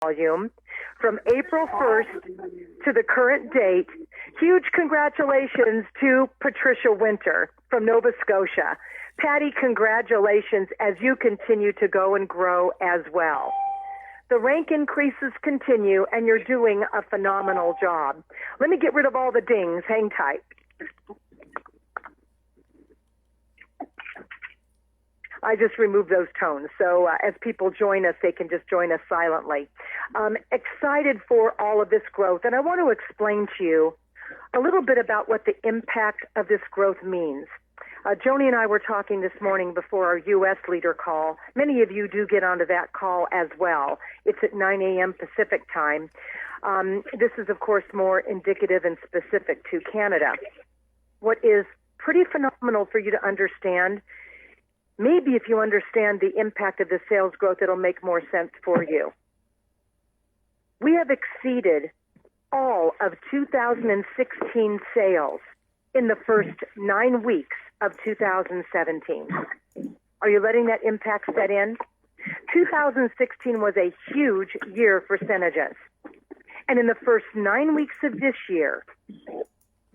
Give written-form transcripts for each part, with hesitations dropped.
volume from April 1st to the current date. Huge congratulations to Patricia Winter from Nova Scotia. Patty, congratulations as you continue to go and grow as well. The rank increases continue, and you're doing a phenomenal job. Let me get rid of all the dings. Hang tight. I just removed those tones, so as people join us, they can just join us silently. Excited for all of this growth, and I want to explain to you a little bit about what the impact of this growth means. Joni and I were talking this morning before our U.S. leader call. Many of you do get onto that call as well. It's at 9 a.m. Pacific time. This is, of course, more indicative and specific to Canada. What is pretty phenomenal for you to understand, maybe if you understand the impact of the sales growth, it'll make more sense for you. We have exceeded all of 2016 sales in the first 9 weeks of 2017. Are you letting that impact set in? 2016 was a huge year for Synergis. And in the first 9 weeks of this year,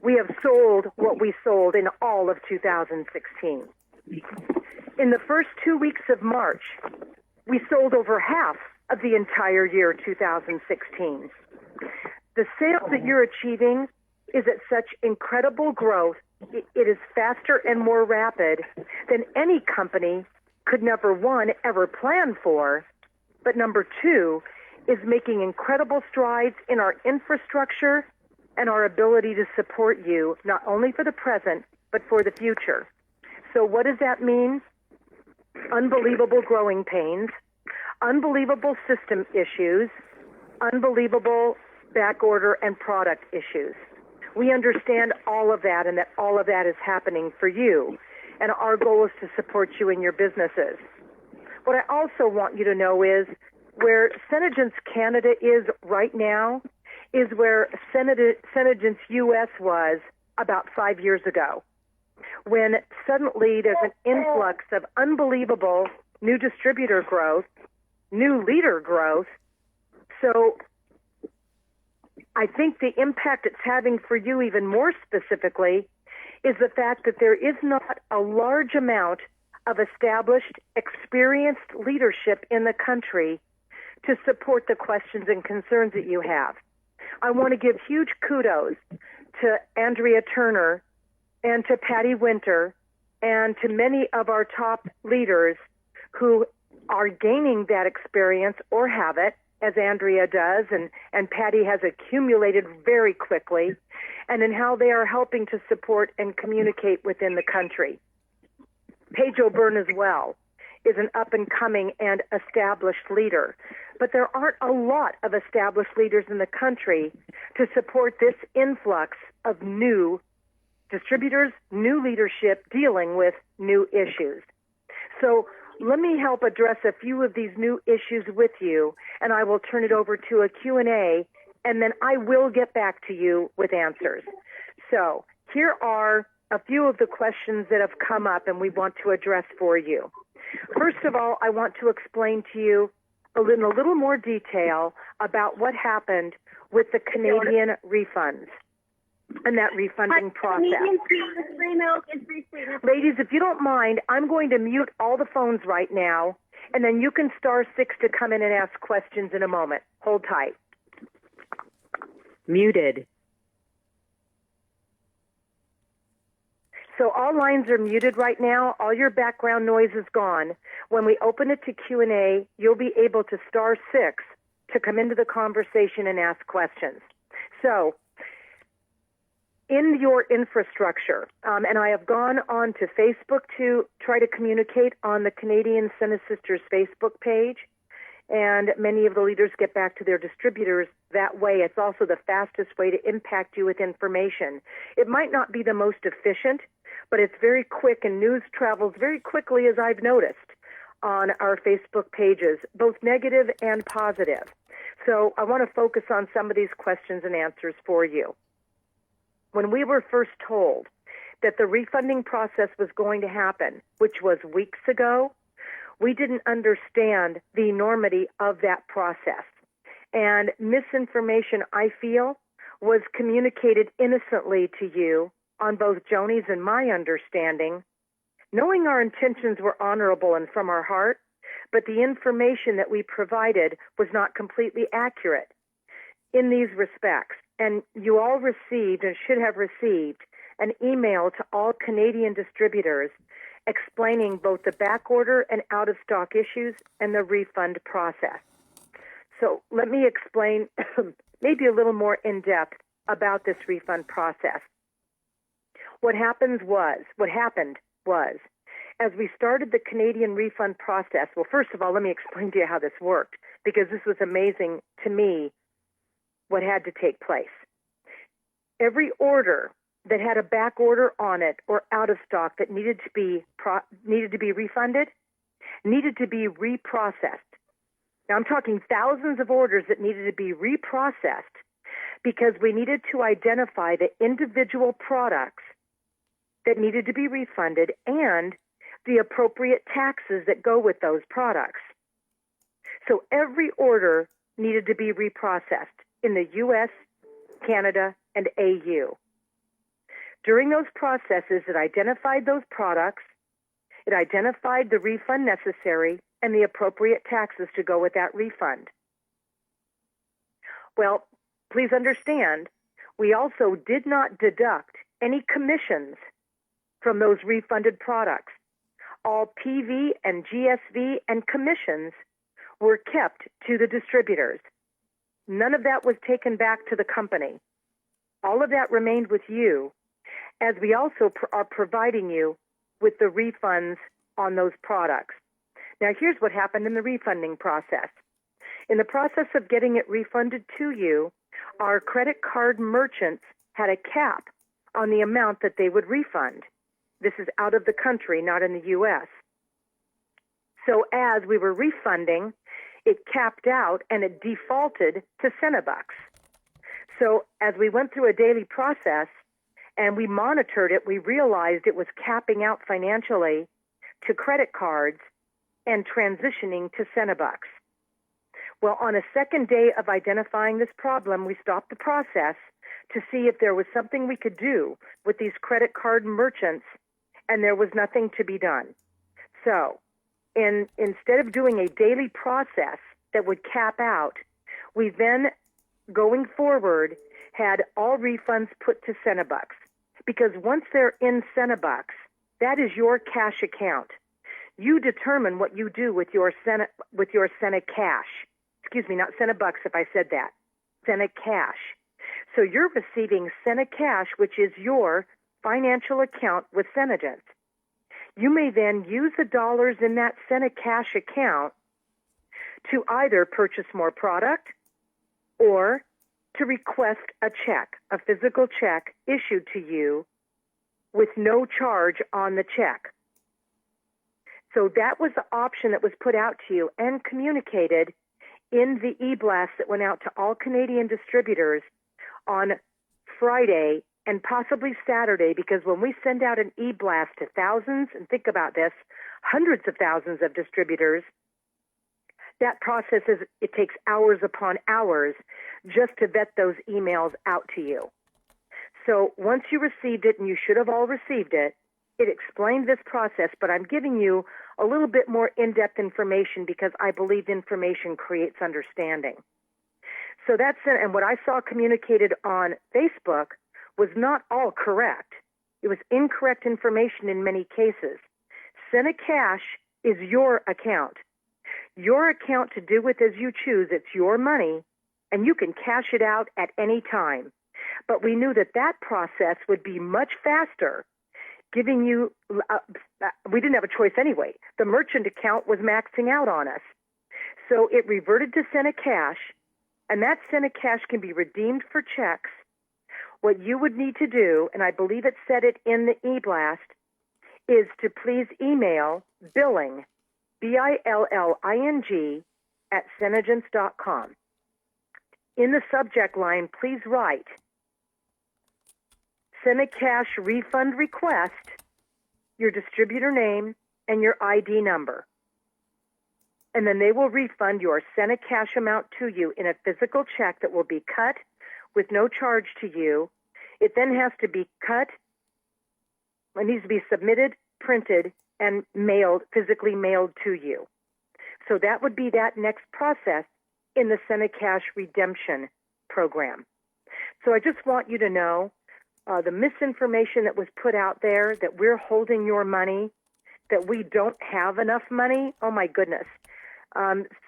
we have sold what we sold in all of 2016. In the first 2 weeks of March, we sold over half of the entire year 2016. The sales that you're achieving is at such incredible growth. It is faster and more rapid than any company could, number one, ever plan for, but number two, is making incredible strides in our infrastructure and our ability to support you, not only for the present, but for the future. So what does that mean? Unbelievable growing pains, unbelievable system issues, unbelievable back order and product issues. We understand all of that and that all of that is happening for you. And our goal is to support you in your businesses. What I also want you to know is where Synergis Canada is right now is where Synergis US was about 5 years ago, when suddenly there's an influx of unbelievable new distributor growth, new leader growth. So I think the impact it's having for you even more specifically is the fact that there is not a large amount of established, experienced leadership in the country to support the questions and concerns that you have. I want to give huge kudos to Andrea Turner and to Patty Winter and to many of our top leaders who are gaining that experience or have it, as Andrea does, and Patty has accumulated very quickly, and in how they are helping to support and communicate within the country. Paige O'Byrne as well is an up-and-coming and established leader, but there aren't a lot of established leaders in the country to support this influx of new distributors, new leadership dealing with new issues. So let me help address a few of these new issues with you, and I will turn it over to a Q&A, and then I will get back to you with answers. So here are a few of the questions that have come up and we want to address for you. First of all, I want to explain to you in a little more detail about what happened with the Canadian refunds and that refunding process. Free milk and free sweetness. Ladies, if you don't mind, I'm going to mute all the phones right now, and then you can *6 to come in and ask questions in a moment. Hold tight. Muted. So all lines are muted right now. All your background noise is gone. When we open it to Q&A, you'll be able to *6 to come into the conversation and ask questions. So in your infrastructure, and I have gone on to Facebook to try to communicate on the Canadian Senate Sisters Facebook page, and many of the leaders get back to their distributors that way. It's also the fastest way to impact you with information. It might not be the most efficient, but it's very quick, and news travels very quickly, as I've noticed, on our Facebook pages, both negative and positive. So I want to focus on some of these questions and answers for you. When we were first told that the refunding process was going to happen, which was weeks ago, we didn't understand the enormity of that process. And misinformation, I feel, was communicated innocently to you on both Joni's and my understanding, knowing our intentions were honorable and from our heart, but the information that we provided was not completely accurate in these respects. And you all received and should have received an email to all Canadian distributors explaining both the back order and out-of-stock issues and the refund process. So let me explain maybe a little more in depth about this refund process. What happened was, as we started the Canadian refund process, well, first of all, let me explain to you how this worked, because this was amazing to me what had to take place. Every order that had a back order on it or out of stock that needed to be refunded needed to be reprocessed. Now, I'm talking thousands of orders that needed to be reprocessed because we needed to identify the individual products that needed to be refunded and the appropriate taxes that go with those products. So every order needed to be reprocessed in the U.S., Canada, and AU. During those processes, it identified those products, it identified the refund necessary, and the appropriate taxes to go with that refund. Well, please understand, we also did not deduct any commissions from those refunded products. All PV and GSV and commissions were kept to the distributors. None of that was taken back to the company. All of that remained with you, as we also are providing you with the refunds on those products. Now, here's what happened in the refunding process. In the process of getting it refunded to you, our credit card merchants had a cap on the amount that they would refund. This is out of the country, not in the U.S. So as we were refunding, it capped out and it defaulted to Cinebucks. So as we went through a daily process and we monitored it, we realized it was capping out financially to credit cards and transitioning to Cinebucks. Well, on a second day of identifying this problem, we stopped the process to see if there was something we could do with these credit card merchants, and there was nothing to be done. So instead of doing a daily process that would cap out, we then, going forward, had all refunds put to Cinebucks. Because once they're in Cinebucks, that is your cash account. You determine what you do with your Cinecash. Excuse me, not Cinebucks if I said that. Cinecash. So you're receiving Cinecash, which is your financial account with Cinegents. You may then use the dollars in that Cinecash account to either purchase more product or to request a check, a physical check issued to you with no charge on the check. So that was the option that was put out to you and communicated in the e-blast that went out to all Canadian distributors on Friday and possibly Saturday, because when we send out an e-blast to thousands, and think about this, hundreds of thousands of distributors, that process it takes hours upon hours just to vet those emails out to you. So once you received it, and you should have all received it, it explained this process, but I'm giving you a little bit more in-depth information because I believe information creates understanding. So that's it. And what I saw communicated on Facebook was not all correct. It was incorrect information in many cases. Cinecash is your account. Your account to do with as you choose. It's your money, and you can cash it out at any time. But we knew that that process would be much faster, giving you, we didn't have a choice anyway. The merchant account was maxing out on us. So it reverted to Cinecash, and that Cinecash can be redeemed for checks. What you would need to do, and I believe it said it in the e-blast, is to please email billing, BILLING, at Cinegents.com. In the subject line, please write Cinecash refund request, your distributor name, and your ID number. and then they will refund your Senate cash amount to you in a physical check that will be cut with no charge to you. It then has to be cut. It needs to be submitted, printed, and mailed, physically mailed to you. So that would be that next process in the Senate Cash Redemption Program. So I just want you to know the misinformation that was put out there, that we're holding your money, that we don't have enough money. Oh, my goodness.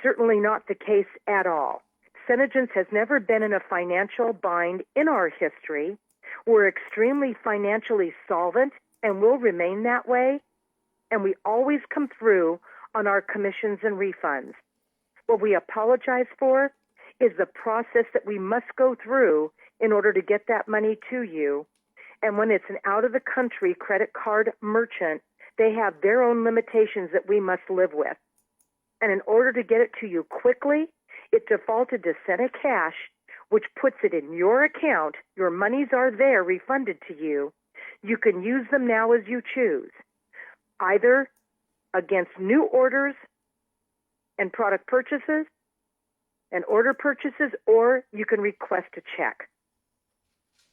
Certainly not the case at all. Senegence has never been in a financial bind in our history. We're extremely financially solvent and will remain that way. And we always come through on our commissions and refunds. What we apologize for is the process that we must go through in order to get that money to you. And when it's an out-of-the-country credit card merchant, they have their own limitations that we must live with. And in order to get it to you quickly, it defaulted to Senate Cash, which puts it in your account. Your monies are there, refunded to you. You can use them now as you choose, either against new orders and product purchases and order purchases, or you can request a check.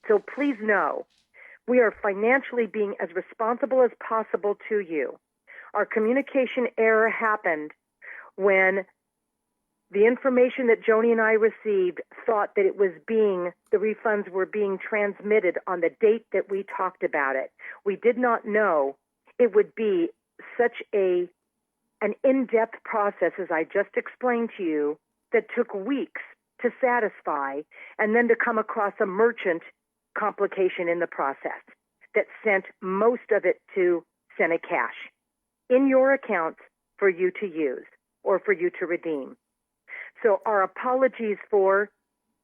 So please know, we are financially being as responsible as possible to you. Our communication error happened when the information that Joni and I received thought that it was the refunds were being transmitted on the date that we talked about it. We did not know it would be such an in-depth process, as I just explained to you, that took weeks to satisfy, and then to come across a merchant complication in the process that sent most of it to Senate Cash in your accounts for you to use or for you to redeem. So our apologies for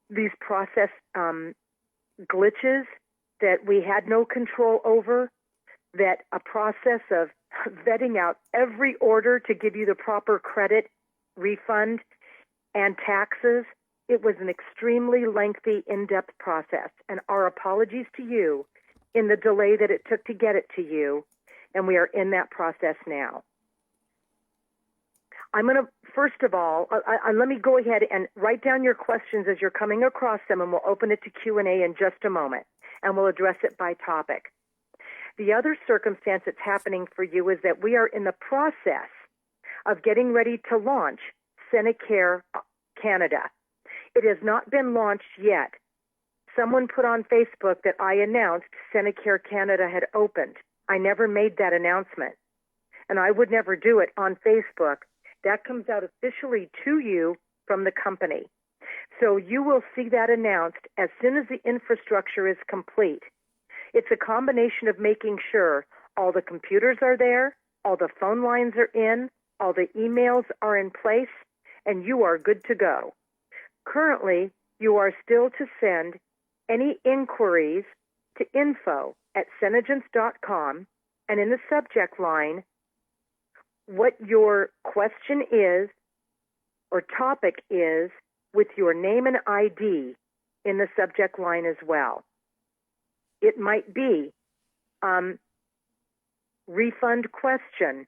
these process glitches that we had no control over, that a process of vetting out every order to give you the proper credit, refund, and taxes. It was an extremely lengthy, in-depth process, and our apologies to you in the delay that it took to get it to you, and we are in that process now. I'm going to, first of all, let me go ahead and write down your questions as you're coming across them, and we'll open it to Q&A in just a moment, and we'll address it by topic. The other circumstance that's happening for you is that we are in the process of getting ready to launch Senecare Canada. It has not been launched yet. Someone put on Facebook that I announced Senecare Canada had opened. I never made that announcement, and I would never do it on Facebook. That comes out officially to you from the company. So you will see that announced as soon as the infrastructure is complete. It's a combination of making sure all the computers are there, all the phone lines are in, all the emails are in place, and you are good to go. Currently, you are still to send any inquiries to info@senegence.com, and in the subject line, what your question is or topic is, with your name and ID in the subject line as well. It might be refund question,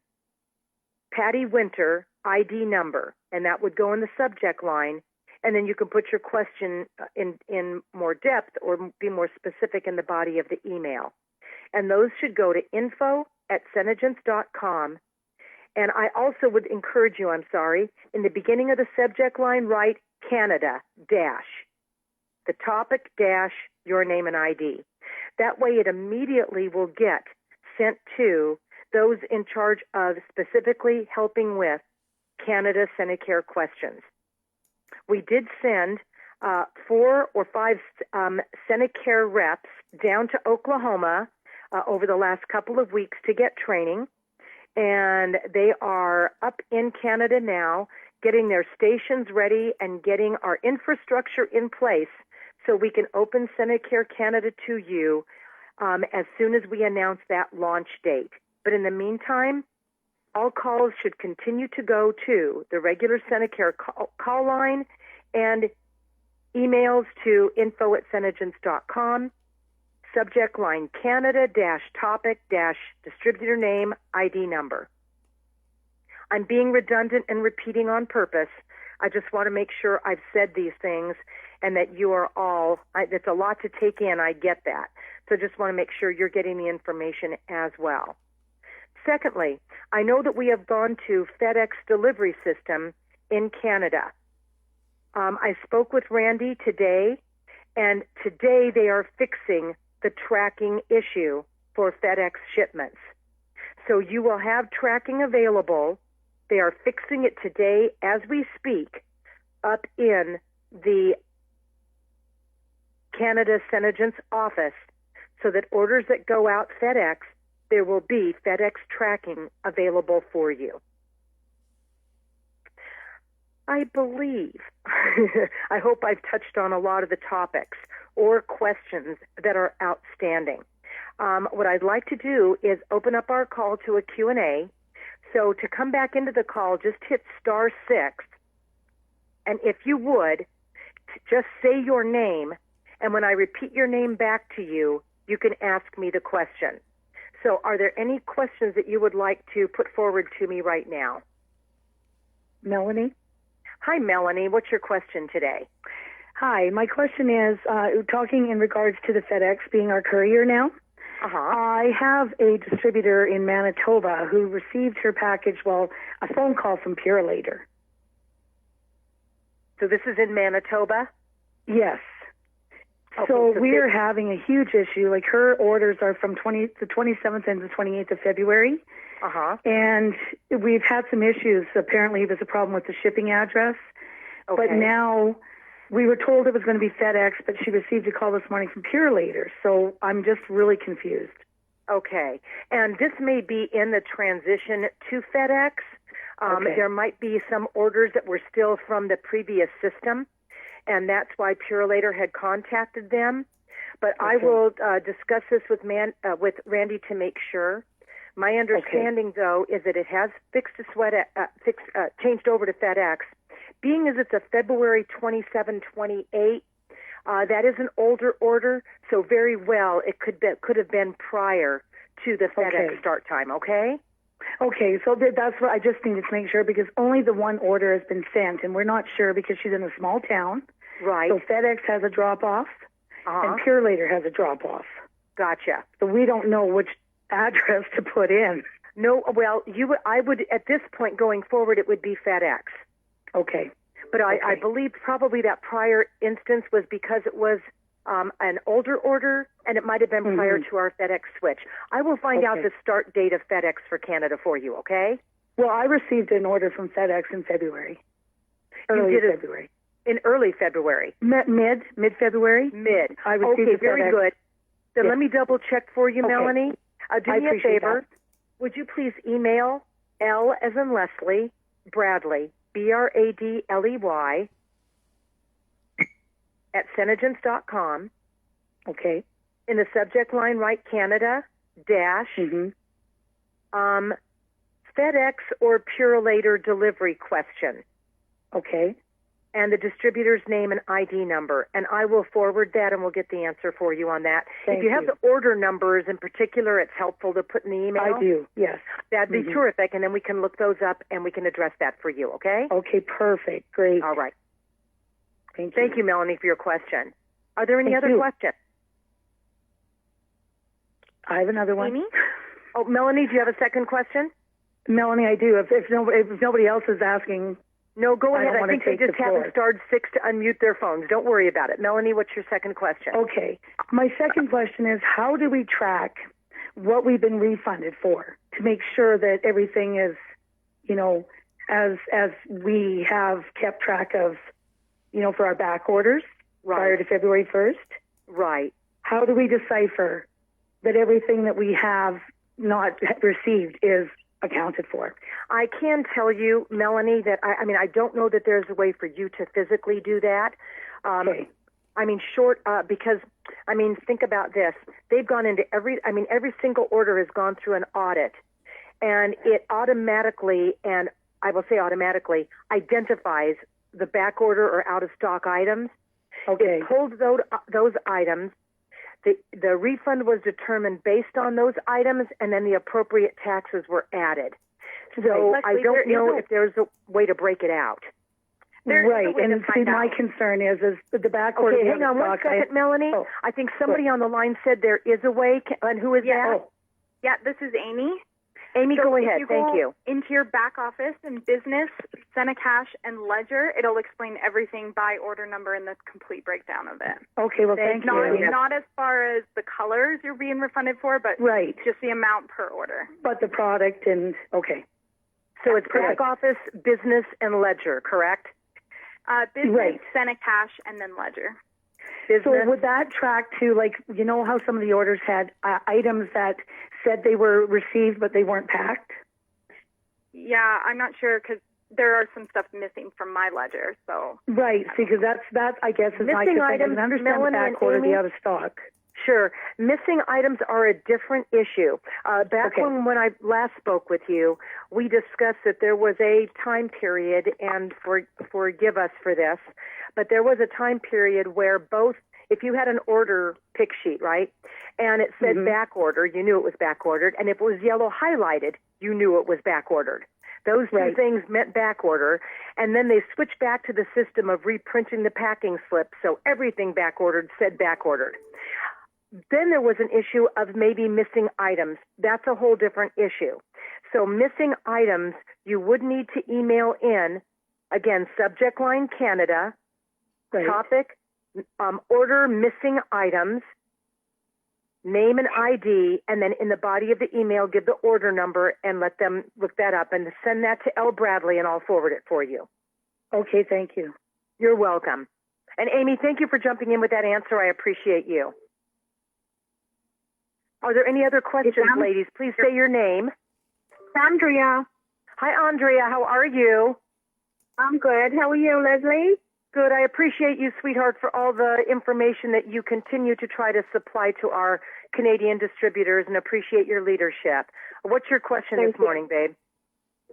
Patty Winter ID number, and that would go in the subject line, and then you can put your question in more depth or be more specific in the body of the email. And those should go to info@senegence.com. And I also would encourage you, in the beginning of the subject line, write Canada dash, the topic dash, your name and ID. That way it immediately will get sent to those in charge of specifically helping with Canada Senecare questions. We did send 4 or 5 Senecare reps down to Oklahoma over the last couple of weeks to get training, and they are up in Canada now, getting their stations ready and getting our infrastructure in place so we can open Senecare Canada to you as soon as we announce that launch date. But in the meantime, all calls should continue to go to the regular Senecare call line and emails to info@senegence.com, subject line Canada-topic-distributor name ID number. I'm being redundant and repeating on purpose. I just want to make sure I've said these things and that you are all, it's a lot to take in, I get that. So just want to make sure you're getting the information as well. Secondly, I know that we have gone to FedEx delivery system in Canada. I spoke with Randy today, and today they are fixing the tracking issue for FedEx shipments. So you will have tracking available. They are fixing it today as we speak up in the Canada Senegent's office so that orders that go out FedEx, there will be FedEx tracking available for you. I believe, I hope I've touched on a lot of the topics or questions that are outstanding. What I'd like to do is open up our call to a Q&A. So to come back into the call, just hit *6. And if you would, just say your name. And when I repeat your name back to you, you can ask me the question. So are there any questions that you would like to put forward to me right now? Melanie? Hi, Melanie. What's your question today? Hi. My question is, talking in regards to the FedEx being our courier now, I have a distributor in Manitoba who received her package, a phone call from Purelator. So this is in Manitoba? Yes. Okay, so we are having a huge issue. Like her orders are from the 27th and the 28th of February. And we've had some issues. Apparently there's a problem with the shipping address. Okay. But now we were told it was going to be FedEx, but she received a call this morning from Purelator. So I'm just really confused. Okay. And this may be in the transition to FedEx. There might be some orders that were still from the previous system, and that's why Purelator had contacted them. But I will discuss this with Randy to make sure. My understanding, though, is that it has changed over to FedEx. Being as it's a February 27, 28, that is an older order, so very well it could have been prior to the FedEx start time, okay? Okay, so that's what I just needed to make sure, because only the one order has been sent, and we're not sure because she's in a small town. Right. So FedEx has a drop-off, and Purelator has a drop-off. Gotcha. So we don't know which address to put in. No, well, I would, at this point going forward, it would be FedEx. Okay. But I believe probably that prior instance was because it was an older order, and it might have been prior to our FedEx switch. I will find out the start date of FedEx for Canada for you, okay? Well, I received an order from FedEx in February. Early February. In early February? Mid-February. Mid. I received okay, very good. Then let me double check for you, Melanie. Do me a favor. Would you please email L as in Leslie, Bradley, Bradley, at Senegents.com. Okay. In the subject line, write Canada dash FedEx or Purelator delivery question. Okay. And the distributor's name and ID number. And I will forward that, and we'll get the answer for you on that. Thank if you have the order numbers in particular, it's helpful to put in the email. I do, yes. That'd be terrific, and then we can look those up, and we can address that for you, okay? Okay, perfect. Great. All right. Thank you. Thank you, Melanie, for your question. Are there any other questions? I have another one. Amy? Oh, Melanie, do you have a second question? Melanie, I do. If nobody else is asking... No, go ahead. I think they just haven't starred 6 to unmute their phones. Don't worry about it. Melanie, what's your second question? Okay. My second question is, how do we track what we've been refunded for to make sure that everything is, as we have kept track of, for our back orders prior to February 1st? Right. How do we decipher that everything that we have not received is accounted for? I can tell you, Melanie, that I don't know that there's a way for you to physically do that. Because think about this. They've gone into every single order has gone through an audit, and it automatically, and I will say automatically, identifies the back order or out of stock items. Okay. It pulled those items. The refund was determined based on those items, and then the appropriate taxes were added. So I don't know if there's a way to break it out. Right, and see, my concern is the back order. Okay, hang on one second, Melanie. Oh, I think somebody on the line said there is a way, and who is that? Oh. Yeah, this is Amy. Amy, so go ahead. Thank you. Into your back office in business, Cash, and Ledger, it'll explain everything by order number and the complete breakdown of it. Okay, well, thank you. Not as far as the colors you're being refunded for, but just the amount per order. But the product and, okay. So it's back office, business, and Ledger, correct? Business, Cash, and then Ledger. Business. So would that track to, like, you know how some of the orders had items that said they were received but they weren't packed? Yeah, I'm not sure because there are some stuff missing from my ledger. So right, see, because that I guess is missing items. I can understand the back order, the out of stock. Sure, missing items are a different issue. Back when I last spoke with you, we discussed that there was a time period, and forgive us for this, but there was a time period where both, if you had an order pick sheet, right, and it said back order, you knew it was back ordered, and if it was yellow highlighted, you knew it was back ordered. Those two things meant back order, and then they switched back to the system of reprinting the packing slip, so everything back ordered said back ordered. Then there was an issue of maybe missing items. That's a whole different issue. So missing items, you would need to email in, again, subject line Canada, topic, order missing items, name and ID, and then in the body of the email, give the order number and let them look that up and send that to L. Bradley, and I'll forward it for you. Okay, thank you. You're welcome. And Amy, thank you for jumping in with that answer. I appreciate you. Are there any other questions, ladies? Please say your name. Andrea. Hi, Andrea. How are you? I'm good. How are you, Leslie? Good. I appreciate you, sweetheart, for all the information that you continue to try to supply to our Canadian distributors, and appreciate your leadership. What's your question this morning, babe?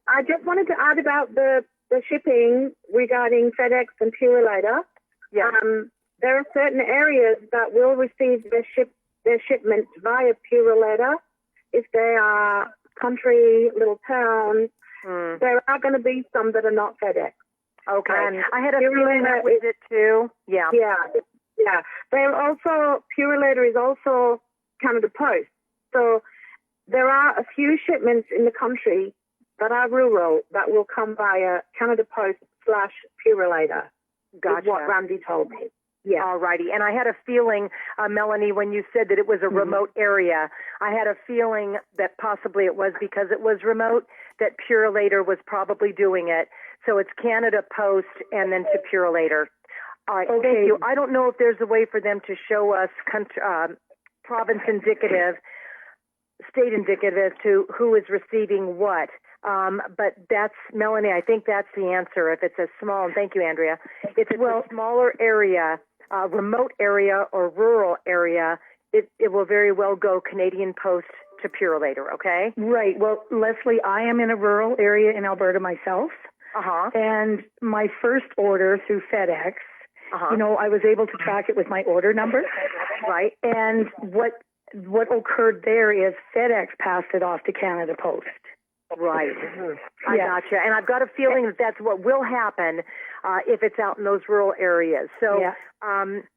I just wanted to add about the shipping regarding FedEx and Purolator. Yeah. There are certain areas that will receive their shipments via Purolator. If they are country, little towns, there are going to be some that are not FedEx. Okay. I had a feeling that was it too. Yeah. Yeah. Purolator is also Canada Post. So there are a few shipments in the country that are rural that will come via Canada Post / Purolator. Gotcha. Is what Randy told me. Yeah. All righty. And I had a feeling, Melanie, when you said that it was a remote area, I had a feeling that possibly it was because it was remote, that Purolator was probably doing it. So it's Canada Post and then to Purolator. All right. Okay. Thank you. I don't know if there's a way for them to show us province indicative, state indicative to who is receiving what. But that's, Melanie, I think that's the answer. If it's a small, and thank you, Andrea, if it's a smaller area, remote area or rural area, it will very well go Canadian Post to Purolator, okay? Right. Well, Leslie, I am in a rural area in Alberta myself. And my first order through FedEx, you know, I was able to track it with my order number. Right. And what occurred there is FedEx passed it off to Canada Post. Right. I gotcha. And I've got a feeling that that's what will happen if it's out in those rural areas. So,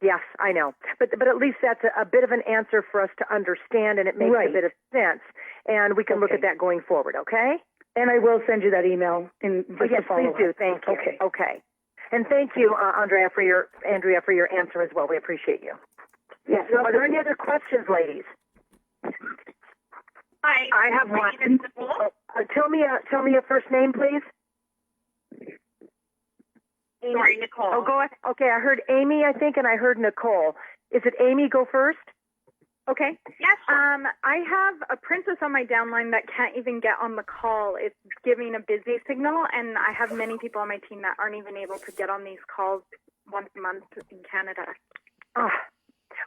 yes, I know. But at least that's a bit of an answer for us to understand, and it makes a bit of sense. And we can look at that going forward, okay? And I will send you that email. Yes, please do. Thank you. Okay. And thank you, Andrea, for your answer as well. We appreciate you. Yes. Are there any other questions, ladies? Hi, I have one. Tell me a first name, please. Sorry, Nicole. Oh, go ahead. Okay, I heard Amy, I think, and I heard Nicole. Is it Amy? Go first. Okay. Yes. I have a princess on my downline that can't even get on the call. It's giving a busy signal, and I have many people on my team that aren't even able to get on these calls once a month in Canada.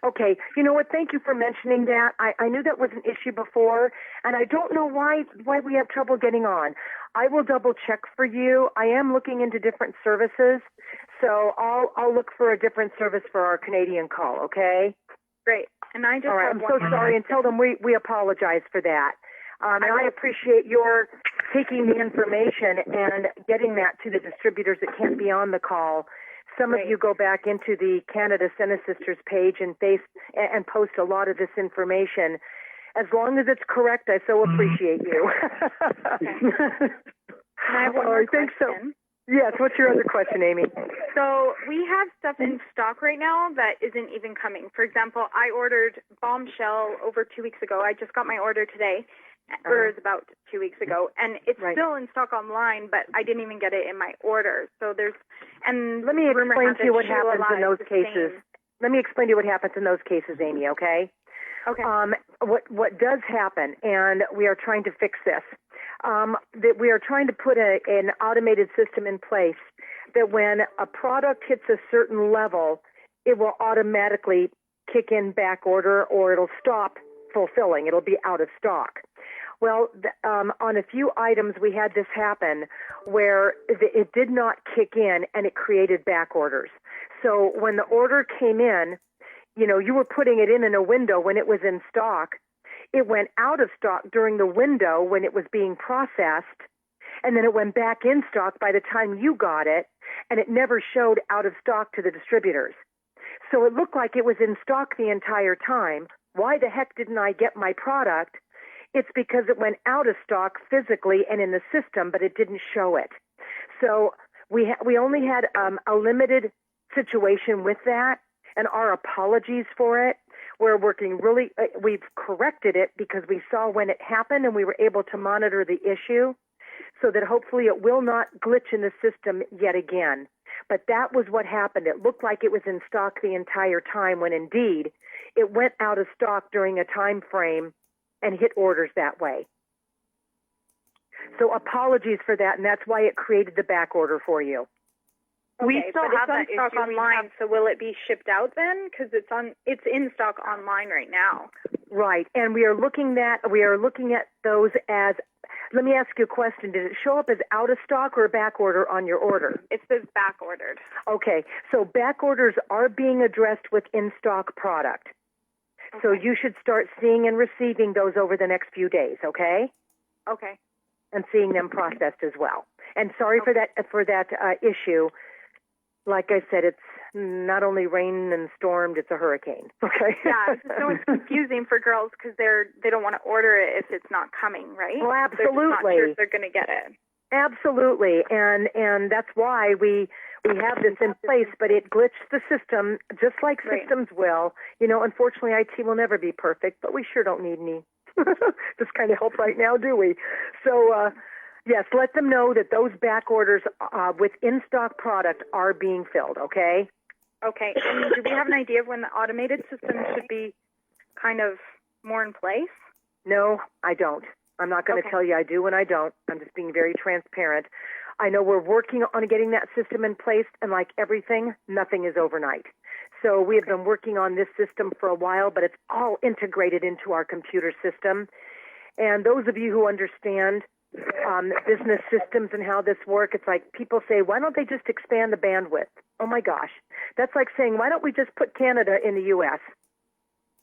Okay. You know what? Thank you for mentioning that. I knew that was an issue before, and I don't know why we have trouble getting on. I will double check for you. I am looking into different services, so I'll look for a different service for our Canadian call, okay? Great. And I just I'm so sorry, and tell them we apologize for that. And I appreciate your taking the information and getting that to the distributors that can't be on the call. Some of you go back into the Canada Senate Sisters page and post a lot of this information. As long as it's correct, I so appreciate you. I have one more question. Yes, what's your other question, Amy? So we have stuff in stock right now that isn't even coming. For example, I ordered Bombshell over 2 weeks ago. I just got my order today, or it was about 2 weeks ago, and it's still in stock online, but I didn't even get it in my order. So let me explain to you what happens in those cases. Let me explain to you what happens in those cases, Amy, okay? Okay. What does happen, and we are trying to fix this, that we are trying to put an automated system in place that when a product hits a certain level, it will automatically kick in back order or it'll stop fulfilling. It'll be out of stock. Well, on a few items, we had this happen where it did not kick in and it created back orders. So when the order came in, you were putting it in a window when it was in stock. It went out of stock during the window when it was being processed, and then it went back in stock by the time you got it, and it never showed out of stock to the distributors. So it looked like it was in stock the entire time. Why the heck didn't I get my product? It's because it went out of stock physically and in the system, but it didn't show it. So we only had a limited situation with that, and our apologies for it. We're working we've corrected it because we saw when it happened and we were able to monitor the issue so that hopefully it will not glitch in the system yet again. But that was what happened. It looked like it was in stock the entire time when indeed it went out of stock during a time frame and hit orders that way. So apologies for that, and that's why it created the back order for you. Okay, we still have that stock online, so will it be shipped out then? Because it's in stock online right now. Right, and we are looking at those as. Let me ask you a question. Did it show up as out of stock or back order on your order? It says back ordered. Okay, so back orders are being addressed with in-stock product. Okay. So you should start seeing and receiving those over the next few days, okay? Okay. And seeing them processed as well. And sorry for that issue. Like I said, it's not only rain and stormed, it's a hurricane. Okay. Yeah, so it's confusing for girls because they don't want to order it if it's not coming, right? Well, absolutely. They're just not sure if they're going to get it. Absolutely, and that's why we have this in place, but it glitched the system just like systems will. Unfortunately, IT will never be perfect, but we sure don't need any this kind of help right now, do we? So. Yes, let them know that those back orders with in-stock product are being filled, okay? Okay. And do we have an idea of when the automated system should be kind of more in place? No, I don't. I'm not going to tell you I do and I don't. I'm just being very transparent. I know we're working on getting that system in place, and like everything, nothing is overnight. So we have been working on this system for a while, but it's all integrated into our computer system. And those of you who understand business systems and how this works, it's like people say, why don't they just expand the bandwidth? Oh my gosh. That's like saying, why don't we just put Canada in the U.S.?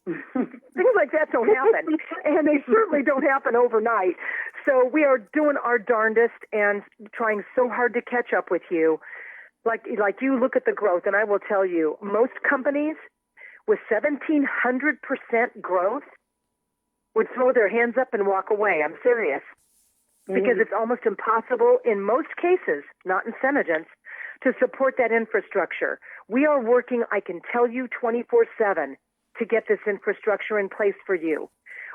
Things like that don't happen, and they certainly don't happen overnight. So we are doing our darndest and trying so hard to catch up with you. Like you look at the growth, and I will tell you, most companies with 1,700% growth would throw their hands up and walk away. I'm serious. Because it's almost impossible in most cases, not in Senegence, to support that infrastructure. We are working, I can tell you, 24/7 to get this infrastructure in place for you.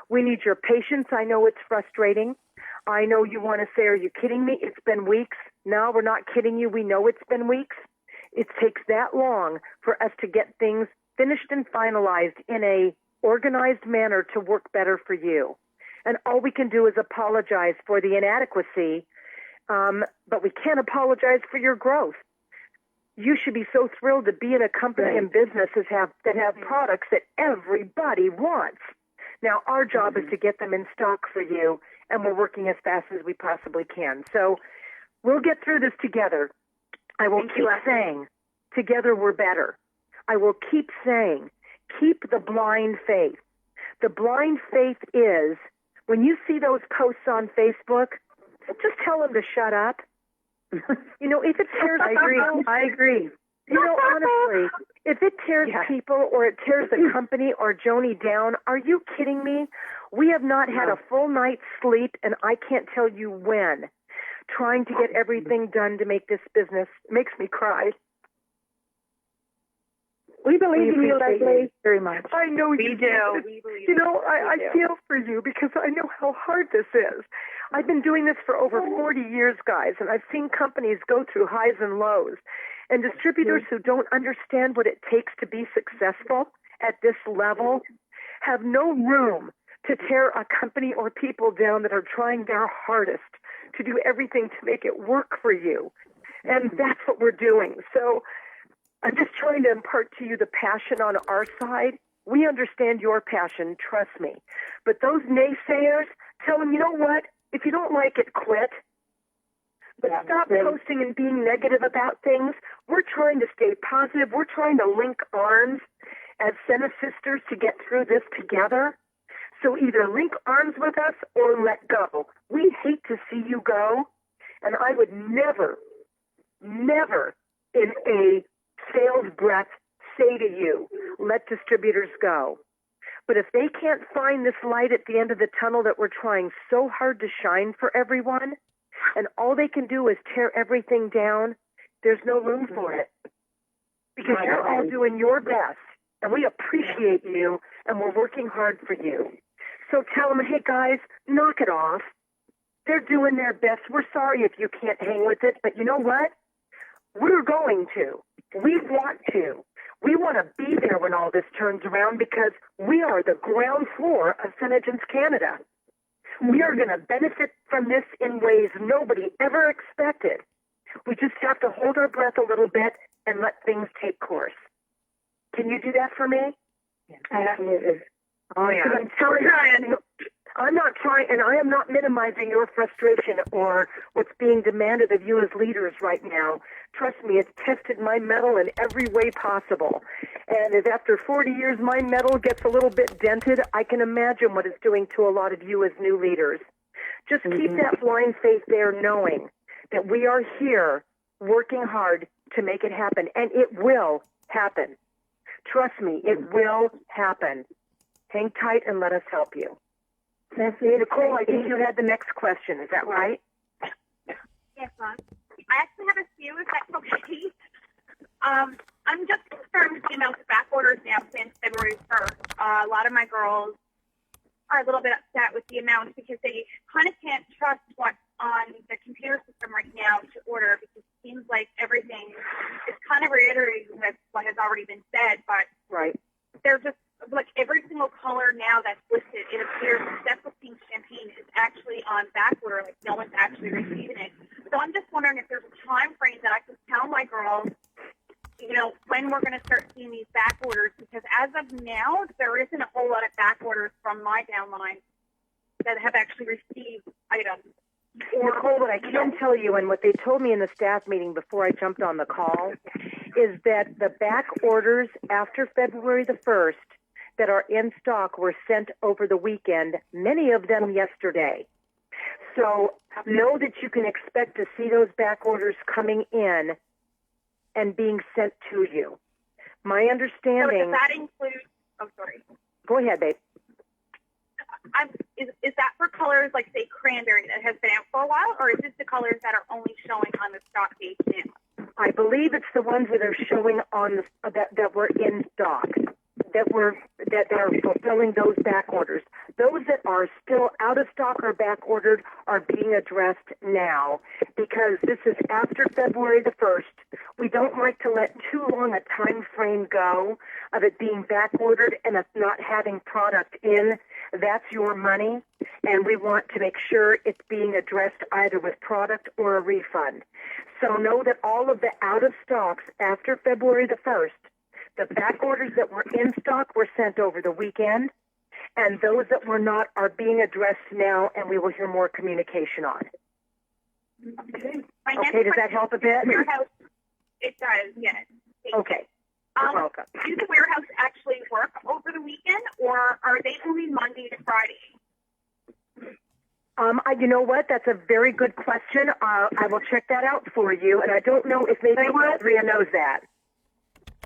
We need your patience. I know it's frustrating. I know you want to say, are you kidding me? It's been weeks. No, we're not kidding you. We know it's been weeks. It takes that long for us to get things finished and finalized in a organized manner to work better for you. And all we can do is apologize for the inadequacy, but we can't apologize for your growth. You should be so thrilled to be in a company and businesses that have products that everybody wants. Now, our job is to get them in stock for you, and we're working as fast as we possibly can. So we'll get through this together. I will keep saying, together we're better. I will keep saying, keep the blind faith. The blind faith is, when you see those posts on Facebook just tell them to shut up. You know, if it tears I agree. You know, honestly, if it tears people or it tears the company or Joni down, are you kidding me? We have not had a full night's sleep, and I can't tell you when. Trying to get everything done to make this business makes me cry. We believe in you, Leslie. Very much. I know you do. You know, I feel for you because I know how hard this is. I've been doing this for over 40 years, guys, and I've seen companies go through highs and lows. And distributors who don't understand what it takes to be successful at this level have no room to tear a company or people down that are trying their hardest to do everything to make it work for you. And that's what we're doing. So I'm just trying to impart to you the passion on our side. We understand your passion, trust me. But those naysayers, tell them, you know what? If you don't like it, quit. But stop posting and being negative about things. We're trying to stay positive. We're trying to link arms as Senna sisters to get through this together. So either link arms with us or let go. We hate to see you go. And I would never in a sales breath say to you, let distributors go. But if they can't find this light at the end of the tunnel that we're trying so hard to shine for everyone, and all they can do is tear everything down, there's no room for it. Because you're all doing your best, and we appreciate you, and we're working hard for you. So tell them, hey, guys, knock it off. They're doing their best. We're sorry if you can't hang with it, but you know what? We're going to. We want to. We want to be there when all this turns around because we are the ground floor of Senegence Canada. We are going to benefit from this in ways nobody ever expected. We just have to hold our breath a little bit and let things take course. Can you do that for me? Absolutely. Oh, yeah. I'm not trying, and I am not minimizing your frustration or what's being demanded of you as leaders right now. Trust me, it's tested my mettle in every way possible. And as after 40 years my mettle gets a little bit dented, I can imagine what it's doing to a lot of you as new leaders. Just keep that blind faith there, knowing that we are here working hard to make it happen. And it will happen. Trust me, it will happen. Hang tight and let us help you. Nicole, I think you had the next question. Is that right? Yes, Mom. I actually have a few, if that's okay. I'm just concerned with the amount of back orders now since February 1st. A lot of my girls are a little bit upset with the amount because they kind of can't trust what's on the computer system right now to order because it seems like everything is kind of reiterating with what has already been said, but they're just like every single color now that's listed, it appears except for pink champagne is actually on back order, like no one's actually receiving it. So I'm just wondering if there's a time frame that I can tell my girls, you know, when we're going to start seeing these back orders, because as of now, there isn't a whole lot of back orders from my downline that have actually received items. Nicole, what I can tell you, and what they told me in the staff meeting before I jumped on the call, is that the back orders after February the 1st that are in stock were sent over the weekend, many of them yesterday. So know that you can expect to see those back orders coming in and being sent to you. My understanding... So does that include... Oh, sorry. Go ahead, babe. Is that for colors like, say, cranberry that has been out for a while, or is this the colors that are only showing on the stock page now? I believe it's the ones that are showing on that were in stock, that are fulfilling those back orders. Those that are still out of stock or back ordered are being addressed now because this is after February the 1st. We don't like to let too long a time frame go of it being back ordered and us not having product in. That's your money, and we want to make sure it's being addressed either with product or a refund. So know that all of the out of stocks after February the 1st, the back orders that were in stock were sent over the weekend, and those that were not are being addressed now, and we will hear more communication on. Okay, does that help a bit? Warehouse, it does, yes. Okay, you're welcome. Do the warehouse actually work over the weekend, or are they only Monday to Friday? You know what? That's a very good question. I will check that out for you, and I don't know if maybe Andrea knows that.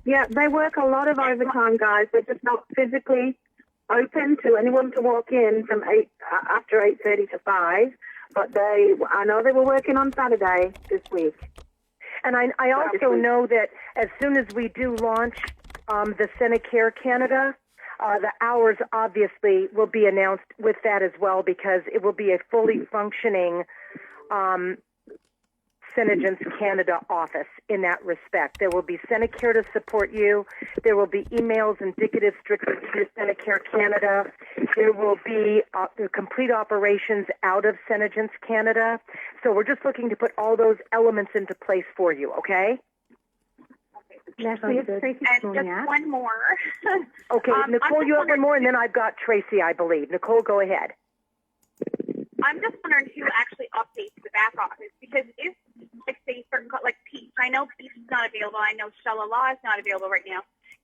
Yeah, they work a lot of overtime, guys. They're just not physically open to anyone to walk in from after 8:30 to 5. But I know they were working on Saturday this week. And I also know that as soon as we do launch the Senecare Canada, the hours obviously will be announced with that as well, because it will be a fully functioning Senegence Canada office in that respect. There will be Senecare to support you. There will be emails indicative strictly to Senecare Canada. There will be the complete operations out of Senegence Canada. So we're just looking to put all those elements into place for you, okay? Leslie, it's Tracy. And just one more. Okay, Nicole, you have one more, and then I've got Tracy, I believe. Nicole, go ahead. I'm just wondering who actually updates the back office, because if, like, say, certain, like Peach, I know Peach is not available. I know Shalala is not available right now.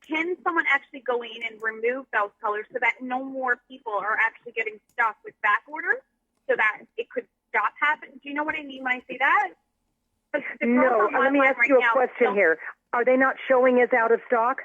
Can someone actually go in and remove those colors so that no more people are actually getting stuck with back orders, so that it could stop happening? Do you know what I mean when I say that? No, let me ask you a question here. Are they not showing as out of stock?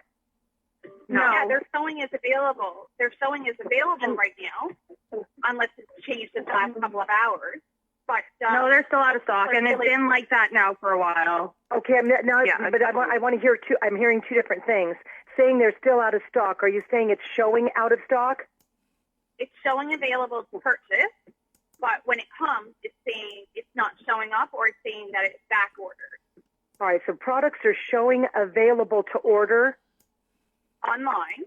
No. Yeah, they're showing as available. They're showing as available right now, unless it's changed in the last couple of hours. But no, they're still out of stock, and it's been like that now for a while. Okay, but I want to hear two. I'm hearing two different things. Saying they're still out of stock. Are you saying it's showing out of stock? It's showing available to purchase, but when it comes, it's saying it's not showing up, or it's saying that it's back ordered. All right, so products are showing available to order online,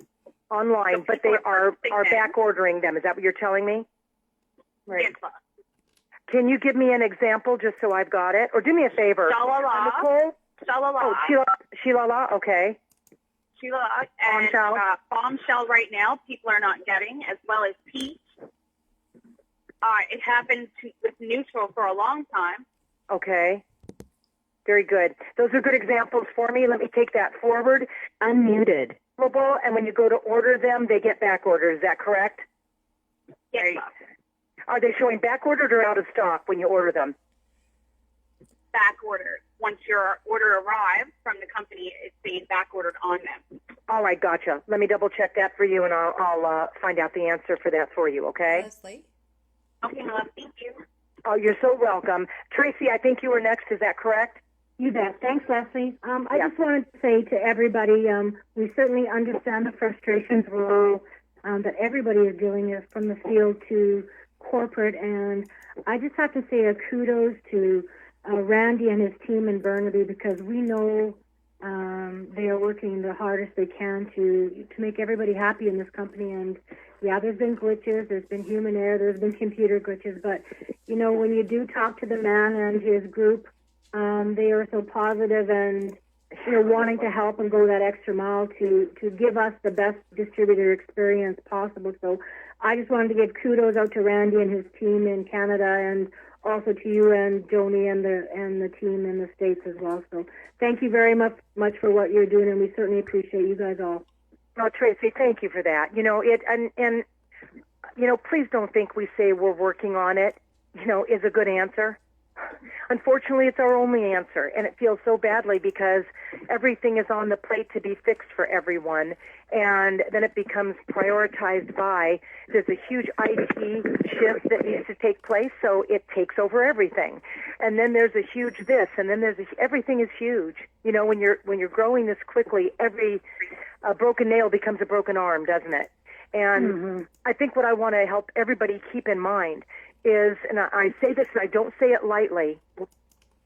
but they are back ordering them. Is that what you're telling me? Right. Yes. Can you give me an example just so I've got it? Or do me a favor. Nicole? Shalala. Oh, Sheila, okay. Sheila, and Bombshell right now, people are not getting, as well as Peach. It happened with Neutral for a long time. Okay. Very good. Those are good examples for me. Let me take that forward. Unmuted. And when you go to order them, they get back ordered. Is that correct? Yes. Are they showing back ordered or out of stock when you order them? Back ordered. Once your order arrives from the company, it's being back ordered on them. All right, gotcha. Let me double check that for you, and I'll find out the answer for that for you, okay? Leslie? Okay, love. Thank you. Oh, you're so welcome. Tracy, I think you were next. Is that correct? You bet. Thanks, Leslie. I just wanted to say to everybody, we certainly understand the frustrations that everybody is dealing with, from the field to corporate, and I just have to say a kudos to Randy and his team in Burnaby, because we know they are working the hardest they can to make everybody happy in this company. And yeah, there's been glitches, there's been human error, there's been computer glitches, but you know, when you do talk to the man and his group, they are so positive and, you know, wanting to help and go that extra mile to give us the best distributor experience possible. So I just wanted to give kudos out to Randy and his team in Canada, and also to you and Joni and the team in the States as well. So thank you very much for what you're doing, and we certainly appreciate you guys all. Oh, Tracy, thank you for that. You know, and you know, please don't think we say we're working on it, you know, is a good answer. Unfortunately, it's our only answer, and it feels so badly because everything is on the plate to be fixed for everyone, and then it becomes prioritized by, there's a huge IT shift that needs to take place, so it takes over everything. And then there's a huge this, and then everything is huge. You know, when you're growing this quickly, every broken nail becomes a broken arm, doesn't it? And I think what I want to help everybody keep in mind is, and I say this and I don't say it lightly,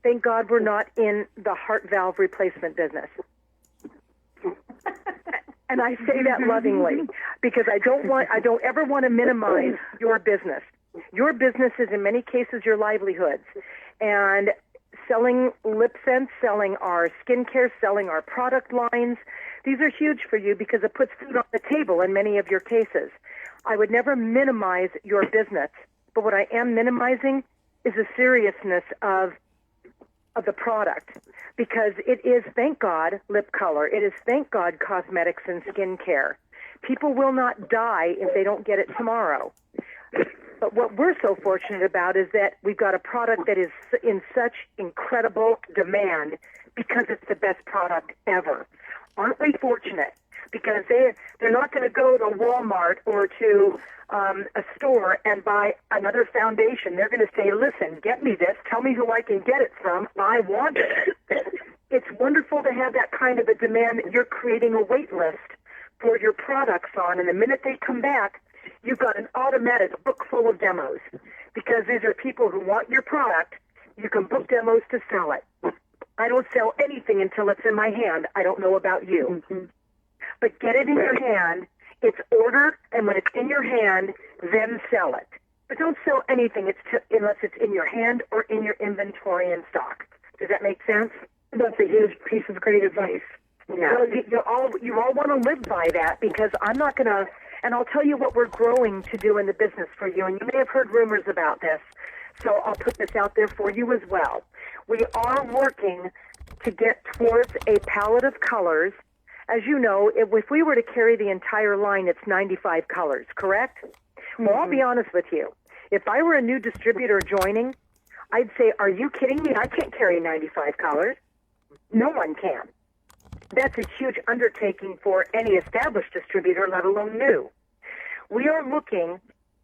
thank God we're not in the heart valve replacement business. And I say that lovingly, because I don't ever want to minimize your business. Your business is in many cases your livelihoods. And selling lip scents, selling our skincare, selling our product lines, these are huge for you because it puts food on the table in many of your cases. I would never minimize your business. But what I am minimizing is the seriousness of the product, because it is, thank God, lip color. It is, thank God, cosmetics and skincare. People will not die if they don't get it tomorrow. But what we're so fortunate about is that we've got a product that is in such incredible demand because it's the best product ever. Aren't we fortunate? Because they're not going to go to Walmart or to a store and buy another foundation. They're going to say, listen, get me this. Tell me who I can get it from. I want it. It's wonderful to have that kind of a demand that you're creating a wait list for your products on. And the minute they come back, you've got an automatic book full of demos. Because these are people who want your product. You can book demos to sell it. I don't sell anything until it's in my hand. I don't know about you. Mm-hmm. But get it in your hand. It's ordered, and when it's in your hand, then sell it. But don't sell anything unless it's in your hand or in your inventory and stock. Does that make sense? That's a huge piece of great advice. Yeah. Well, you all want to live by that, because I'm not going to, and I'll tell you what we're growing to do in the business for you, and you may have heard rumors about this, so I'll put this out there for you as well. We are working to get towards a palette of colors. As you know, if we were to carry the entire line, it's 95 colors, correct? Mm-hmm. Well, I'll be honest with you. If I were a new distributor joining, I'd say, are you kidding me? I can't carry 95 colors. No one can. That's a huge undertaking for any established distributor, let alone new. We are looking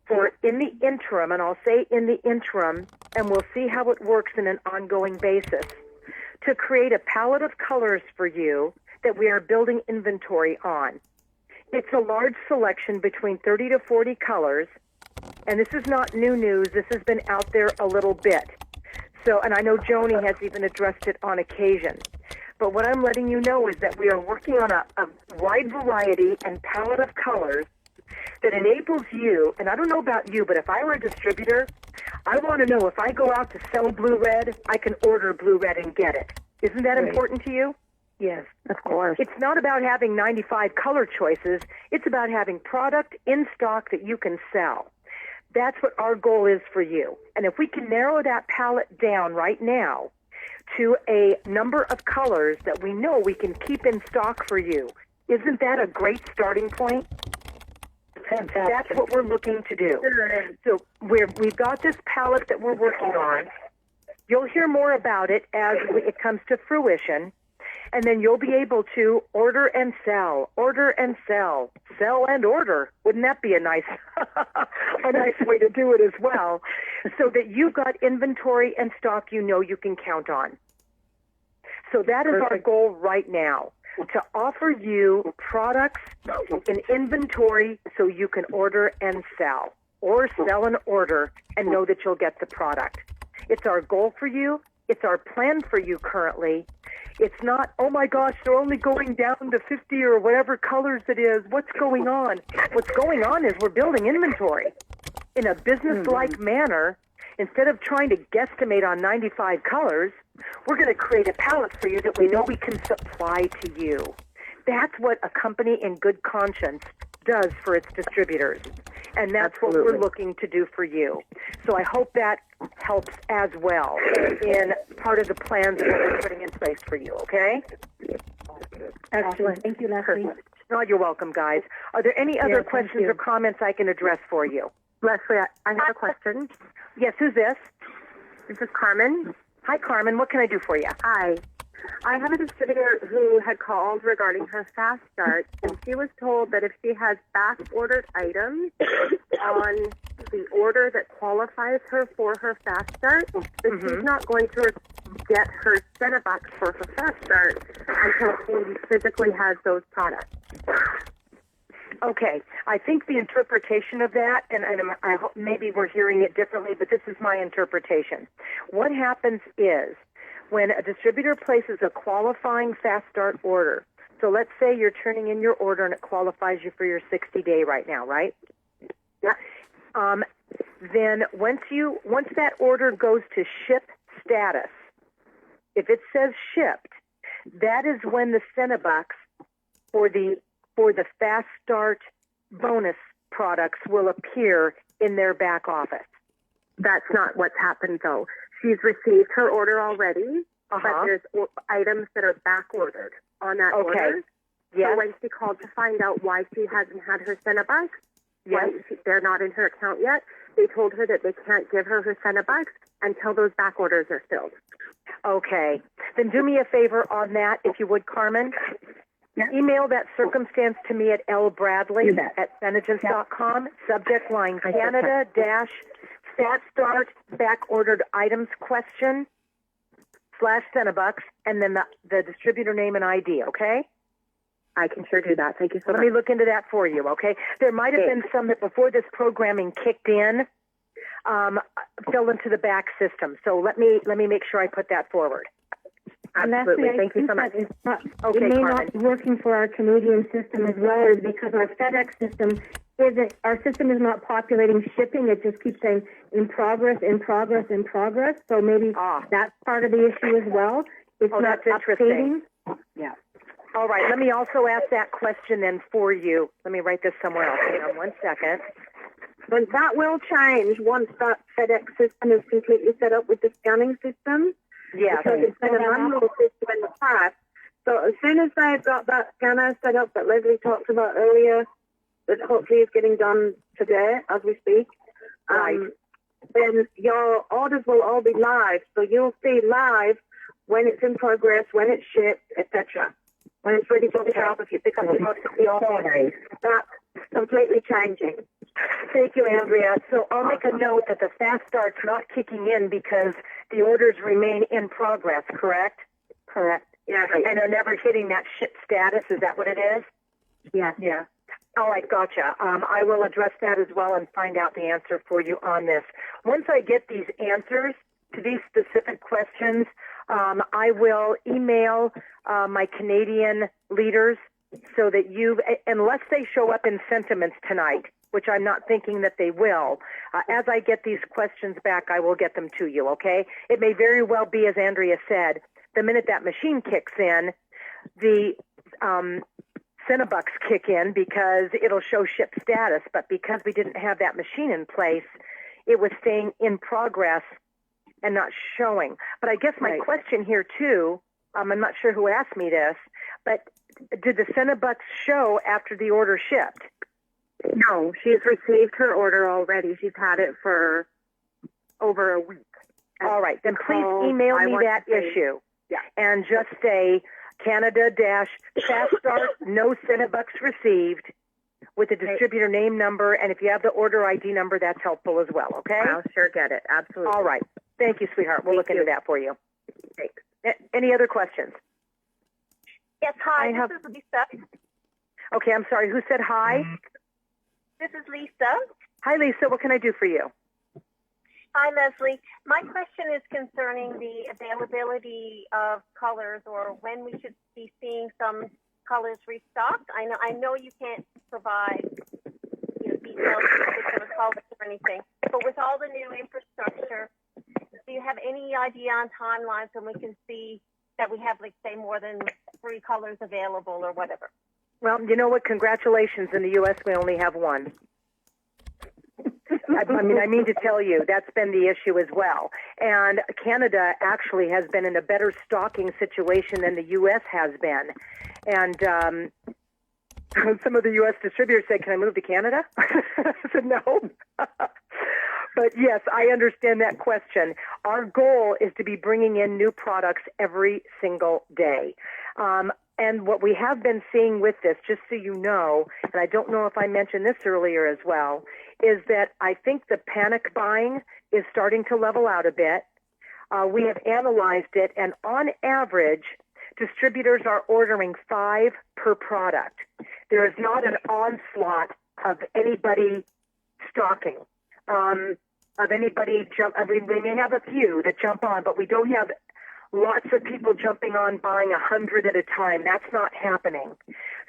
for, in the interim, and I'll say in the interim, and we'll see how it works in an ongoing basis, to create a palette of colors for you that we are building inventory on. It's a large selection between 30 to 40 colors, and this is not new news. This has been out there a little bit. So, and I know Joni has even addressed it on occasion. But what I'm letting you know is that we are working on a wide variety and palette of colors that enables you, and I don't know about you, but if I were a distributor, I want to know if I go out to sell blue-red, I can order blue-red and get it. Isn't that important to you? Yes, of course. It's not about having 95 color choices. It's about having product in stock that you can sell. That's what our goal is for you. And if we can narrow that palette down right now to a number of colors that we know we can keep in stock for you, isn't that a great starting point? Fantastic. That's what we're looking to do. So we've got this palette that we're working on. You'll hear more about it as it comes to fruition. And then you'll be able to order and sell, sell and order. Wouldn't that be a nice way to do it as well? So that you've got inventory and stock you know you can count on. So that is our goal right now, to offer you products in inventory so you can order and sell, or sell and order and know that you'll get the product. It's our goal for you. It's our plan for you currently. It's not, oh my gosh, they're only going down to 50 or whatever colors it is. What's going on? What's going on is we're building inventory in a business-like manner. Instead of trying to guesstimate on 95 colors, we're going to create a palette for you that we know we can supply to you. That's what a company in good conscience does for its distributors. And that's what we're looking to do for you. So I hope that helps as well in part of the plans that we're putting in place for you, okay? Excellent. Thank you, Leslie. No, you're welcome, guys. Are there any other questions or comments I can address for you? Leslie, I have a question. Yes, who's this? This is Carmen. Hi, Carmen. What can I do for you? Hi. I have a distributor who had called regarding her Fast Start, and she was told that if she has back-ordered items on the order that qualifies her for her Fast Start, that she's not going to get her Cinnabux for her Fast Start until she physically has those products. Okay, I think the interpretation of that, and I hope maybe we're hearing it differently, but this is my interpretation. What happens is, when a distributor places a qualifying Fast Start order, so let's say you're turning in your order and it qualifies you for your 60-day right now, right? Yeah. Then once that order goes to ship status, if it says shipped, that is when the Cinnabux for the Fast Start bonus products will appear in their back office. That's not what's happened, though. She's received her order already, but there's items that are back-ordered on that order. Yes. So when she called to find out why she hasn't had her Cinnabux, Yes. They're not in her account yet. They told her that they can't give her $100 until those back orders are filled. Okay. Then do me a favor on that, if you would, Carmen. Yeah. Email that circumstance to me at lbradley@Senegence.com. Subject line Canada-Stat Start back ordered items question /Cenebucks, and then the distributor name and ID, okay? I can sure do that. Thank you so much. Let me look into that for you, okay? There might have been some that before this programming kicked in, fell into the back system. So let me make sure I put that forward. Absolutely. Thank you so much. It Okay, may Carmen. not be working for our Canadian system as well, as because our FedEx system isn't. Our system is not populating shipping. It just keeps saying in progress, in progress, in progress. So maybe that's part of the issue as well. It's not that's interesting. updating. Yeah. All right. Let me also ask that question then for you. Let me write this somewhere else. Hang on 1 second. But that will change once that FedEx system is completely set up with the scanning system. Yes. Because it's been a manual system in the past. So as soon as they've got that scanner set up that Leslie talked about earlier, that hopefully is getting done today as we speak, then your orders will all be live. So you'll see live when it's in progress, when it's shipped, etc. When it's ready for the job, if you pick up the most of the orders. That's completely changing. Thank you, Andrea. So I'll make a note that the fast start's not kicking in because the orders remain in progress, correct? Correct. Yeah. And are never hitting that ship status. Is that what it is? Yeah. Yeah. All right, gotcha. I will address that as well and find out the answer for you on this. Once I get these answers to these specific questions, I will email my Canadian leaders so that unless they show up in sentiments tonight, which I'm not thinking that they will, as I get these questions back, I will get them to you, okay? It may very well be, as Andrea said, the minute that machine kicks in, the Cenebucks kick in because it'll show ship status, but because we didn't have that machine in place, it was staying in progress and not showing. But I guess my question here, too, I'm not sure who asked me this, but did the Cenebucks show after the order shipped? No, she's received her order already. She's had it for over a week. All right, then please email me that issue. Yeah. And just say Canada-Fast Start, no Cenebucks received, with the distributor name number, and if you have the order ID number, that's helpful as well, okay? I'll sure get it. Absolutely. All right. Thank you, sweetheart. We'll look into that for you. Thanks. Any other questions? Yes, hi, this is Lisa. Okay, I'm sorry. Who said hi? This is Lisa. Hi, Lisa. What can I do for you? Hi, Leslie. My question is concerning the availability of colors, or when we should be seeing some colors restocked. I know you can't provide details of particular colors or anything, but with all the new infrastructure, do you have any idea on timelines when we can see that we have, like, say, more than 3 colors available or whatever? Well, you know what? Congratulations. In the U.S., we only have one. I mean to tell you, that's been the issue as well. And Canada actually has been in a better stocking situation than the U.S. has been. And some of the U.S. distributors said, "Can I move to Canada?" I said, "No." But yes, I understand that question. Our goal is to be bringing in new products every single day. And what we have been seeing with this, just so you know, and I don't know if I mentioned this earlier as well, is that I think the panic buying is starting to level out a bit. We have analyzed it, and on average, distributors are ordering 5 per product. There is not an onslaught of anybody stocking, of anybody we may have a few that jump on, but we don't have lots of people jumping on buying 100 at a time. That's not happening.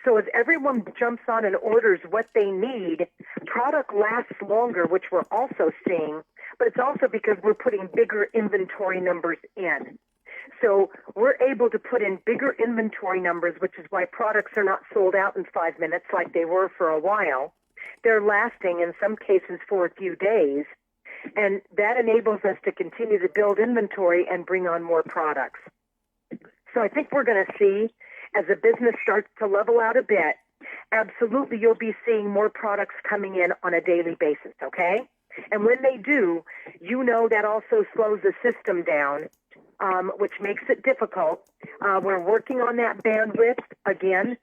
So as everyone jumps on and orders what they need, product lasts longer, which we're also seeing, but it's also because we're putting bigger inventory numbers in. So we're able to put in bigger inventory numbers, which is why products are not sold out in 5 minutes like they were for a while. They're lasting, in some cases, for a few days. And that enables us to continue to build inventory and bring on more products. So I think we're going to see, as the business starts to level out a bit, absolutely you'll be seeing more products coming in on a daily basis, okay? And when they do, you know that also slows the system down, which makes it difficult. We're working on that bandwidth. Again,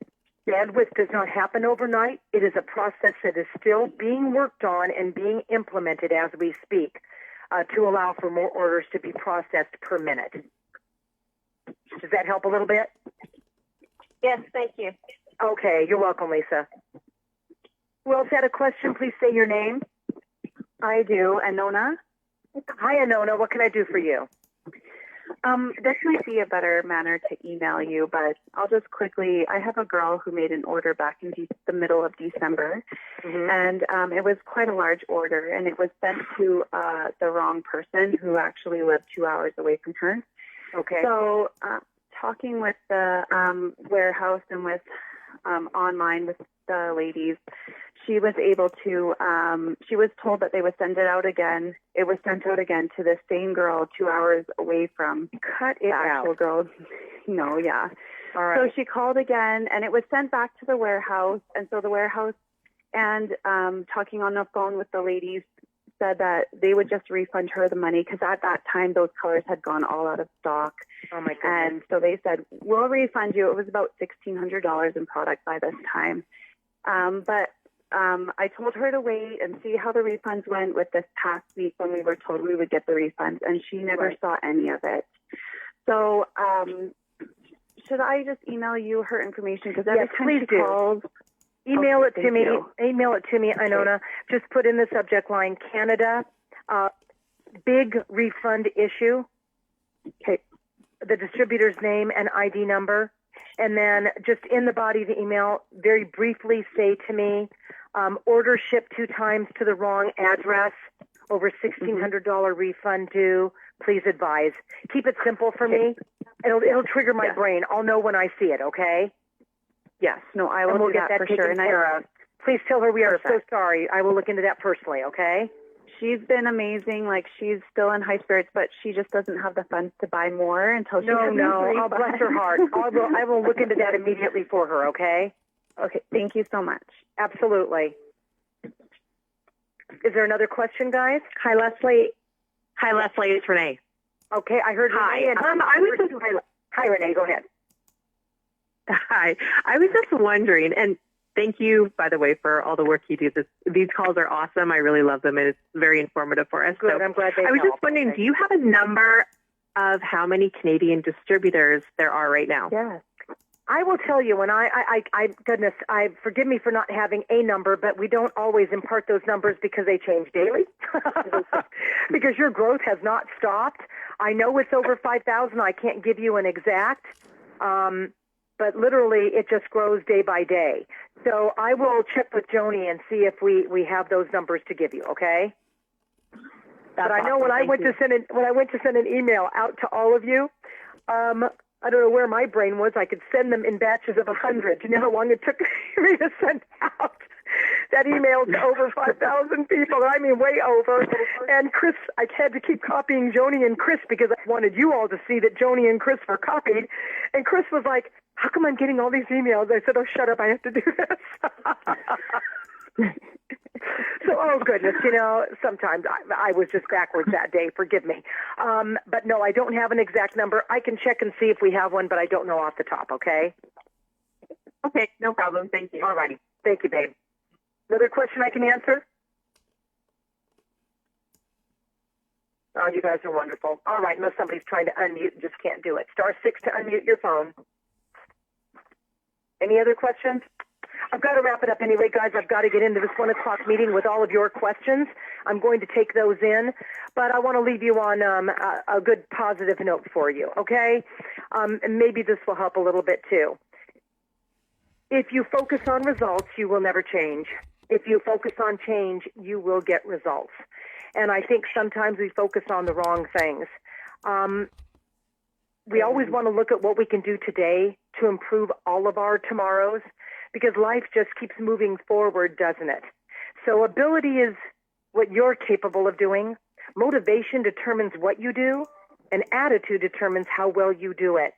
bandwidth does not happen overnight. It is a process that is still being worked on and being implemented as we speak to allow for more orders to be processed per minute. Does that help a little bit? Yes, thank you. Okay, you're welcome, Lisa. Who else had a question? Please say your name. I do. Anona? Hi, Anona. What can I do for you? This might be a better manner to email you, but I'll just quickly, I have a girl who made an order back in the middle of December, and it was quite a large order, and it was sent to the wrong person who actually lived 2 hours away from her. Okay. So talking with the warehouse and with online with the ladies, she was able to, she was told that they would send it out again. It was sent out again to the same girl 2 hours away from the actual girl. No, yeah. All right. So she called again, and it was sent back to the warehouse. And so the warehouse and talking on the phone with the ladies said that they would just refund her the money because at that time those colors had gone all out of stock. Oh, my goodness. And so they said, we'll refund you. It was about $1,600 in product by this time. But I told her to wait and see how the refunds went with this past week when we were told we would get the refunds, and she never saw any of it. So should I just email you her information? Because every time she calls, email it to me. Email it to me, Inona. Just put in the subject line, Canada, big refund issue. Okay. The distributor's name and ID number. And then just in the body of the email, very briefly say to me, order shipped 2 times to the wrong address, over $1,600 refund due. Please advise. Keep it simple for me. It'll trigger my brain. I'll know when I see it, okay? Yes. No, I will and we'll do get that for taken sure. care of. Please tell her we are so sorry. I will look into that personally, okay? She's been amazing. Like, she's still in high spirits, but she just doesn't have the funds to buy more until she has Oh, bless her heart. I will look into that immediately for her, okay? Okay, thank you so much. Absolutely. Is there another question, guys? Hi, Leslie. Hi, Leslie. It's Renee. Okay, I heard Hi. Renee. Hi, Renee. Go ahead. Hi. I was just wondering, and thank you, by the way, for all the work you do. These calls are awesome. I really love them, and it's very informative for us. Good. So I'm glad they I was helped. just wondering, do you have a number of how many Canadian distributors there are right now? Yes. I will tell you, when goodness, forgive me for not having a number, but we don't always impart those numbers because they change daily. Because your growth has not stopped. I know it's over 5,000. I can't give you an exact, but literally it just grows day by day. So I will check with Joni and see if we have those numbers to give you. Okay. But I know when I went to send an email out to all of you, I don't know where my brain was. I could send them in batches of 100. You know how long it took me to send out that email to over 5,000 people? I mean, way over. And Chris, I had to keep copying Joni and Chris because I wanted you all to see that Joni and Chris were copied. And Chris was like, how come I'm getting all these emails? I said, oh, shut up. I have to do this. So, oh, goodness, sometimes I was just backwards that day. Forgive me. But, no, I don't have an exact number. I can check and see if we have one, but I don't know off the top, okay? Okay, no problem. Thank you. All righty. Thank you, babe. Another question I can answer? Oh, you guys are wonderful. All right, unless somebody's trying to unmute and just can't do it. *6 to unmute your phone. Any other questions? I've got to wrap it up anyway, guys. I've got to get into this 1 o'clock meeting with all of your questions. I'm going to take those in, but I want to leave you on a good positive note for you, okay? And maybe this will help a little bit too. If you focus on results, you will never change. If you focus on change, you will get results. And I think sometimes we focus on the wrong things. We always want to look at what we can do today to improve all of our tomorrows, because life just keeps moving forward, doesn't it? So ability is what you're capable of doing. Motivation determines what you do. and attitude determines how well you do it.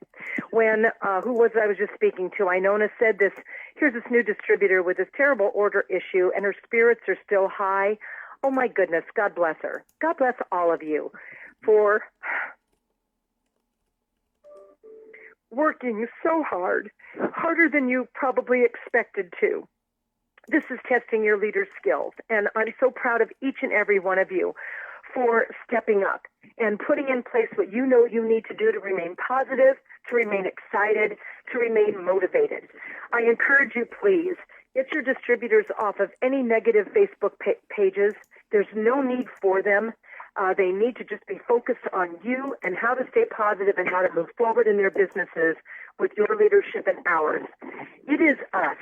When, who was it I was just speaking to? Inona said this, here's this new distributor with this terrible order issue, and her spirits are still high. Oh, my goodness, God bless her. God bless all of you for working so hard, harder than you probably expected to. This is testing your leader's skills, and I'm so proud of each and every one of you for stepping up and putting in place what you know you need to do to remain positive, to remain excited, to remain motivated. I encourage you, please, get your distributors off of any negative Facebook pages. There's no need for them. They need to just be focused on you and how to stay positive and how to move forward in their businesses with your leadership and ours. It is us.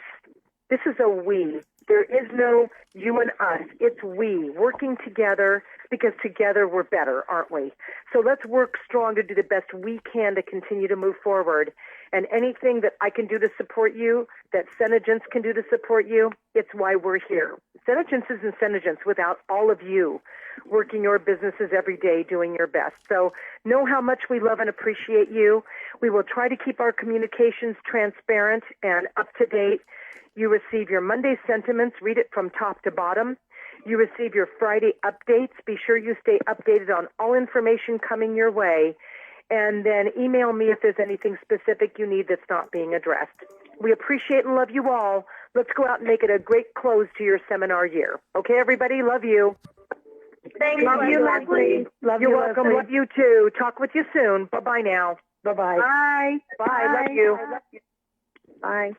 This is a we. There is no you and us. It's we working together, because together we're better, aren't we? So let's work strong to do the best we can to continue to move forward. And anything that I can do to support you, that Senegence can do to support you, it's why we're here. Senegence isn't Senegence without all of you working your businesses every day, doing your best. So know how much we love and appreciate you. We will try to keep our communications transparent and up to date. You receive your Monday sentiments, read it from top to bottom. You receive your Friday updates. Be sure you stay updated on all information coming your way. And then email me if there's anything specific you need that's not being addressed. We appreciate and love you all. Let's go out and make it a great close to your seminar year. Okay, everybody? Love you. Thank you, Leslie. You're welcome. Leslie. Love you too. Talk with you soon. Bye-bye now. Bye-bye. Bye. Bye. Love you. Bye.